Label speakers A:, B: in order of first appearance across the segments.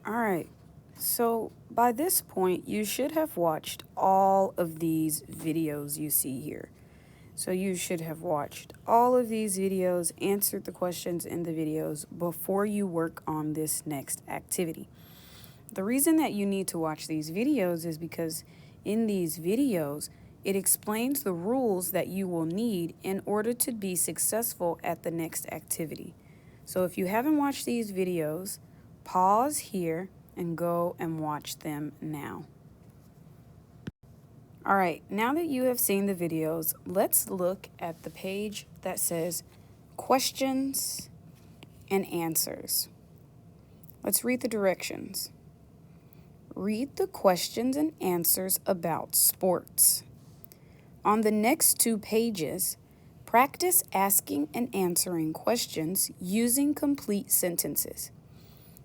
A: All right. So by this point, you should have watched all of these videos you see here. So you should have watched all of these videos, answered the questions in the videos before you work on this next activity. The reason that you need to watch these videos is because in these videos, it explains the rules that you will need in order to be successful at the next activity. So if you haven't watched these videos, pause here and go and watch them now. All right, now that you have seen the videos, let's look at the page that says questions and answers. Let's read the directions. Read the questions and answers about sports. On the next 2 pages, practice asking and answering questions using complete sentences.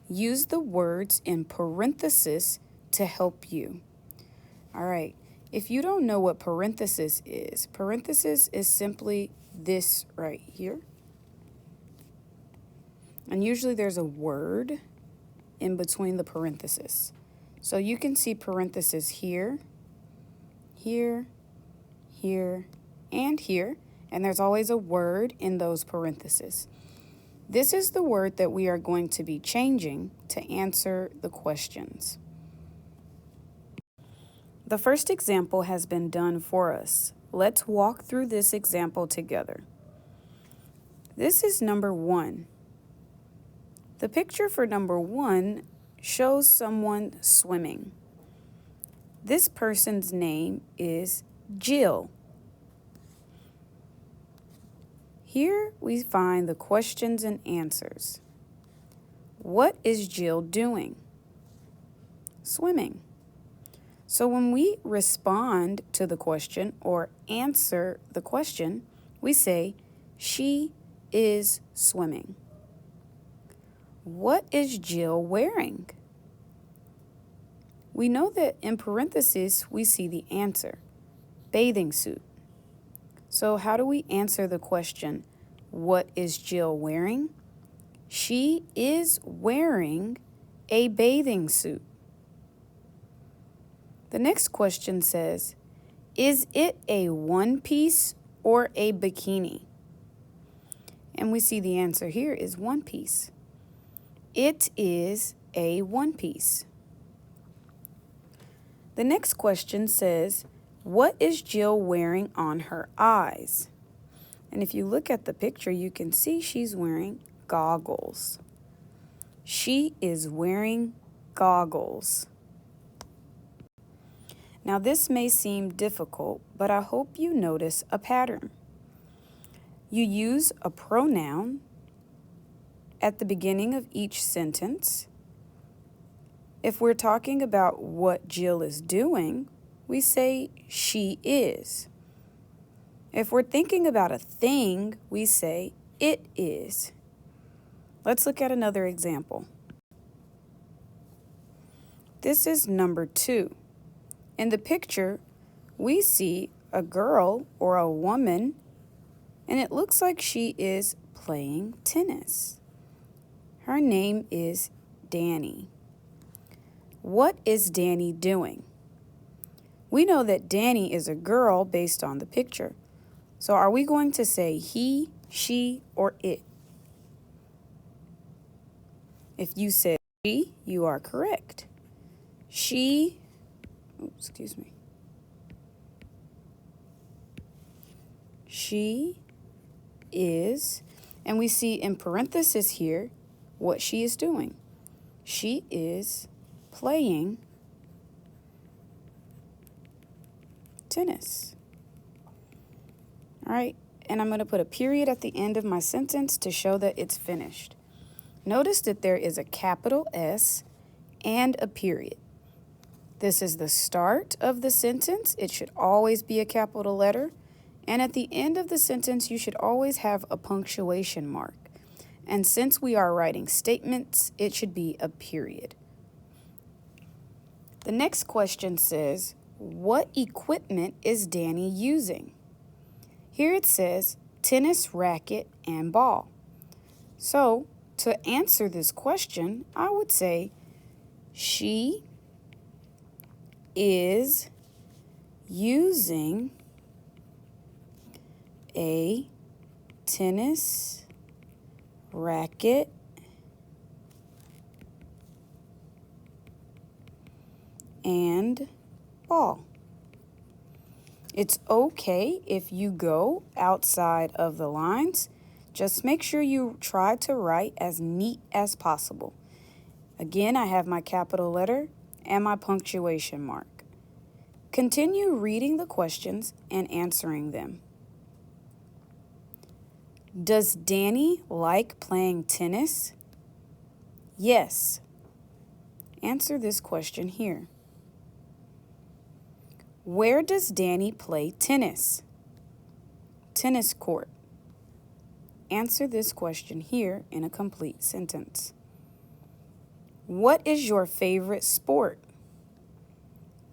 A: Use the words in parentheses to help you. All right, if you don't know what parentheses is simply this right here. And usually there's a word in between the parentheses. So you can see parentheses here, here, here, and here, and there's always a word in those parentheses. This is the word that we are going to be changing to answer the questions. The first example has been done for us. Let's walk through this example together. This is number 1. The picture for number 1 shows someone swimming. This person's name is Jill. Here we find the questions and answers. What is Jill doing? Swimming. So when we respond to the question or answer the question, we say, she is swimming. What is Jill wearing? We know that in parentheses, we see the answer, bathing suit. So how do we answer the question, what is Jill wearing? She is wearing a bathing suit. The next question says, is it a one-piece or a bikini? And we see the answer here is one-piece. It is a one-piece. The next question says, what is Jill wearing on her eyes? And if you look at the picture, you can see she's wearing goggles. She is wearing goggles. Now this may seem difficult, but I hope you notice a pattern. You use a pronoun at the beginning of each sentence. If we're talking about what Jill is doing, we say she is. If we're thinking about a thing, we say it is. Let's look at another example. This is number 2. In the picture, we see a girl or a woman, and it looks like she is playing tennis. Her name is Danny. What is Danny doing? We know that Danny is a girl based on the picture. So are we going to say he, she, or it? If you said she, you are correct. She is, and we see in parentheses here what she is doing. She is playing tennis. All right, and I'm going to put a period at the end of my sentence to show that it's finished. Notice that there is a capital S and a period. This is the start of the sentence. It should always be a capital letter. And at the end of the sentence, you should always have a punctuation mark. And since we are writing statements, it should be a period. The next question says, what equipment is Danny using? Here it says tennis racket and ball. So to answer this question, I would say She is using a tennis racket and ball. It's okay if you go outside of the lines. Just make sure you try to write as neat as possible. Again, I have my capital letter and my punctuation mark. Continue reading the questions and answering them. Does Danny like playing tennis? Yes. Answer this question here. Where does Danny play tennis? Tennis court. Answer this question here in a complete sentence. What is your favorite sport?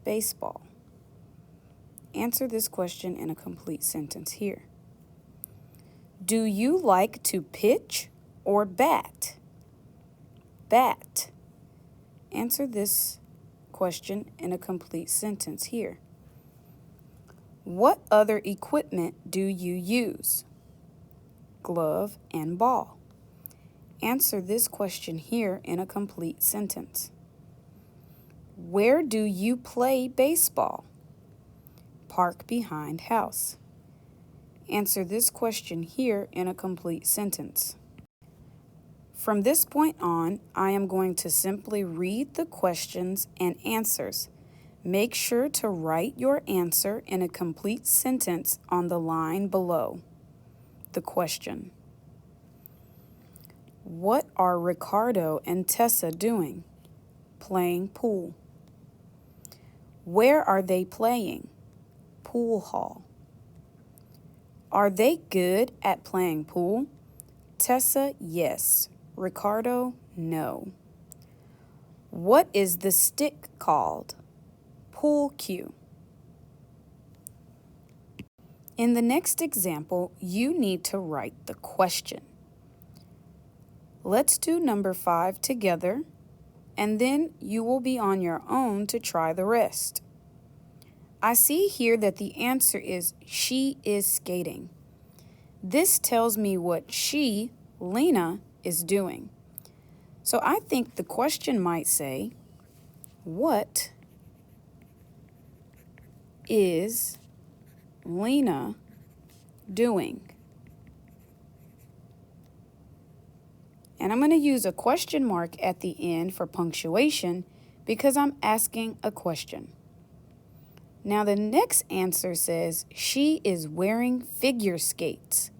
A: Baseball. Answer this question in a complete sentence here. Do you like to pitch or bat? Bat. Answer this question in a complete sentence here. What other equipment do you use? Glove and ball. Answer this question here in a complete sentence. Where do you play baseball? Park behind house. Answer this question here in a complete sentence. From this point on, I am going to simply read the questions and answers. Make sure to write your answer in a complete sentence on the line below the question. What are Ricardo and Tessa doing? Playing pool. Where are they playing? Pool hall. Are they good at playing pool? Tessa, yes. Ricardo, no. What is the stick called? Pool cue. In the next example, you need to write the question. Let's do number 5 together, and then you will be on your own to try the rest. I see here that the answer is she is skating. This tells me what she, Lena, is doing. So I think the question might say, what is Lena doing? And I'm going to use a question mark at the end for punctuation because I'm asking a question. Now the next answer says she is wearing figure skates.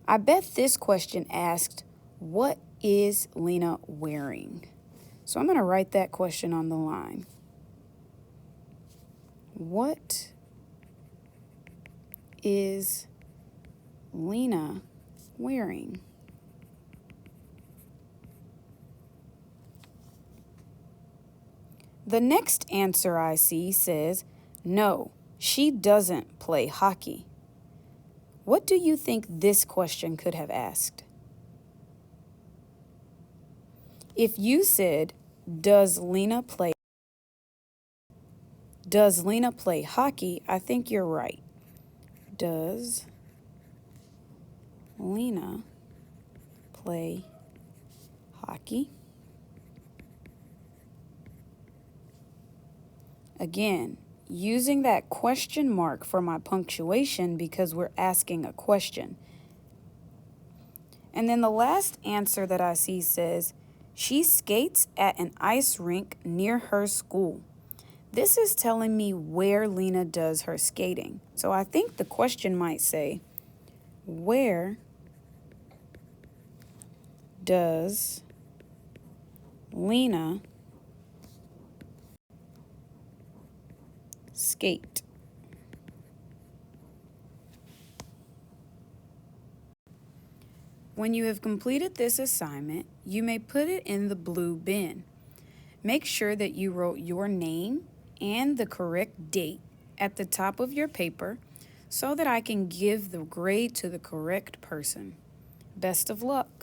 A: I bet this question asked, what is Lena wearing? So I'm going to write that question on the line. What is Lena wearing? The next answer I see says, no, she doesn't play hockey. What do you think this question could have asked? If you said, does Lena play hockey, I think you're right. Does Lena play hockey? Again, using that question mark for my punctuation because we're asking a question. And then the last answer that I see says, she skates at an ice rink near her school. This is telling me where Lena does her skating. So I think the question might say, where does Lena skate? When you have completed this assignment, you may put it in the blue bin. Make sure that you wrote your name and the correct date at the top of your paper so that I can give the grade to the correct person. Best of luck.